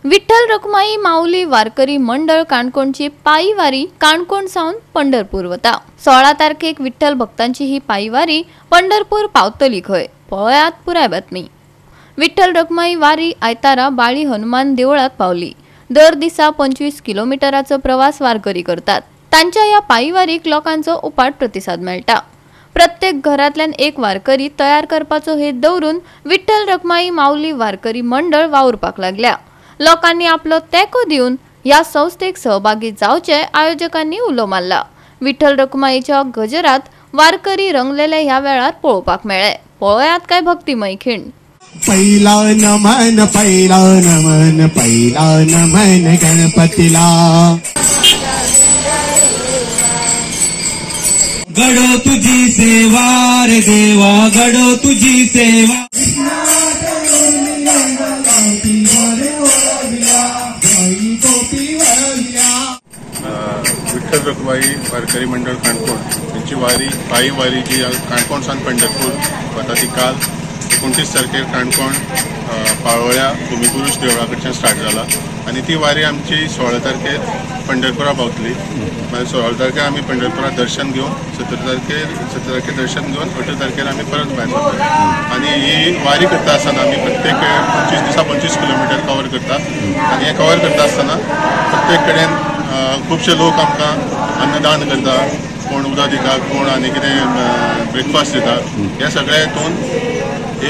विठ्ठल रखुमाई माऊली वारकरी मंडळ काणकोणची पायी वारी काणकोण सावन पंढरपूर वता। 16 तारखेक विठ्ठल भक्तांची ही पायी वारी पंढरपूर पावतली खंय पळयात पुराय बातमी। विठ्ठल रखुमाई वारी आयतारा बाळी हनुमान देवळात पावली। दर दिसा 25 किलोमीटराचो प्रवास वारकरी करतात। तांच्या या पायी वारीक लोकांचो उपाट प्रतिसाद मेळटा। प्रत्येक घरातल्यान एक वारकरी तयार करपाचो हेत दवरून विठ्ठल रखुमाई माऊली वारकरी मंडळ वावुरपाक लागल्या। लोकांनी आपलो तेको दिवन या संस्थेक सहभागी जावचे आयोजकांनी उलो मारला। विठ्ठल रखुमाईच्या गजरात वारकरी रंगलेले ह्या वेळार पळोवपाक मेळ्ळे। पळयात काय भक्तिमय खिण। पहिला नमन पहिला नमन पहिला नमन गणपतीला। गडो तुझी सेवा रे देवा गडो तुझी सेवा। विठ्ठल रखुमाई वारकरी मंडळ काणकोण यांची वारी पायी वारी जी काणकोण सावन पंढरपूर वता ती काल 29 तारखेर काणकोण पाळोळ्या भूमिपुरुष देवळा कडच्यान स्टार्ट जाला आणि ती वारी आमची 16 तारखेर पंढरपुरा पावतली। 16 तारखेर आमी पंढरपुरा दर्शन घेवन 17 तारखेर दर्शन घेवन 18 तारखेर आमी परत भायर सरता आणि ही वारी करता आसतना आमी प्रत्येक 25 दिसा 25 किलोमीटर कवर करता आणि हे कवर करता आसतना प्रत्येक कडेन खूबशे लोक आमकां अन्नदान करता, कोण उदक दिता, कोण आनी कितें ब्रेकफास्ट दिता। हे सगळे हितून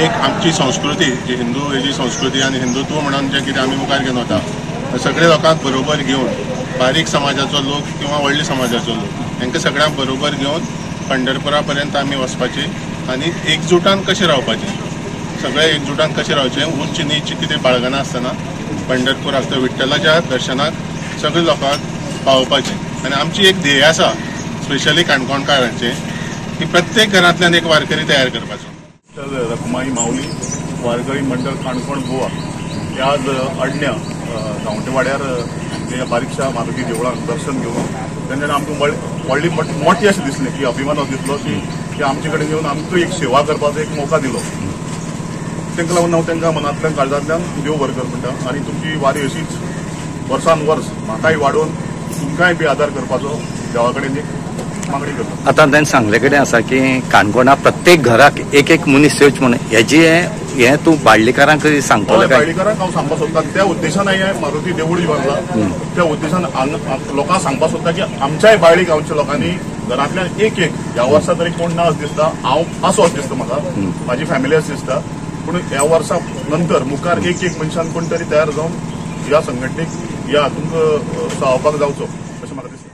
एक आमची संस्कृती जी हिंदू हेजी संस्कृती आनी हिंदुत्व म्हणून जे कितें आमी मुखार घेवन वता सगळे लोकांक बरोबर घेवन बारीक समाजाचो लोक किंवा व्हडले समाजाचो लोक हांकां सगळ्यांक बरोबर घेवन पंढरपुरा पर्यंत आमी वचपाची आणि एकजुटान कशें रावपाचें, सगळे एकजुटान कशें रावचें, उंच नीच कितें बाळगना आसतना पंढरपुराक तर विठ्ठलाच्या दर्शनाक सगळे लोकांक पावपाचें। आनी आमची एक ध्येय आसा स्पेशली काणकोणकारांचें की प्रत्येक घरांतल्यान एक वारकरी तयार करपाचो। विठ्ठल रखुमाई माऊली वारकरी मंडळ काणकोण गोवा हे आज अडण्या गांवटेवाड्यार आमच्या बारीकशा मारुती देवळान दर्शन घेवन तेन्ना आमकां व्हडली मोठी अशें दिसलें की अभिमान दिसलो की आमचे कडेन येवन आमकां एक सेवा करपाचो एक मौका दिलो। तांकां लागून हांव तांकां मनांतल्यान काळजांतल्यान देव बरें कर म्हणटा आनी तुमची वारी अशीच वर्सान वर्स म्हाकाय वाडोवन तुमकांय बी आदार करपाचो देवा कडेन एक मागणी करता। आता ताणें सांगले कडेन आसा की काणकोणा प्रत्येक घराक एक एक मनीस येवचे म्हणून हें तूं बाळ्ळीकारांक सांगतलो काय? बाळ्ळीकारांक हांव सांगपाक सोदतां त्या उद्देशान हांवें मारुती देवूळ जी बांदला त्या उद्देशान लोकांक सांगपाक सोदता की आमच्याय बाळ्ळी गांवच्या लोकांनी घरांतल्यान एक ह्या वर्सा तरी कोण ना अशें दिसता, हांव आसो अशें दिसता म्हाका, म्हाजी फॅमिली अशें दिसता, पूण ह्या वर्सा नंतर मुखार एक मनशान कोण तरी तयार जावन ह्या संघटनेक या तुमकां सावपाक जावचो अशें म्हाका दिसता।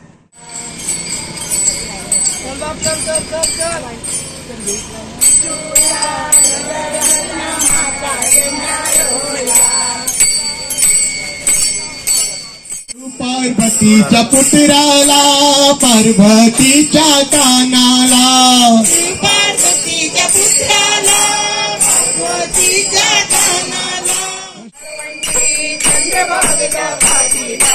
पार्वतीच्या पुत्राला पार्वतीच्या कानाला पार्वतीच्या पुत्राला पार्वतीच्या कानाला चंद्रभागेच्या काठीला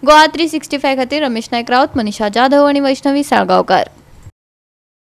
गोवा 365 खातीर रमेश नायक राऊत, मनीषा जाधव आणि वैष्णवी साळगावकर।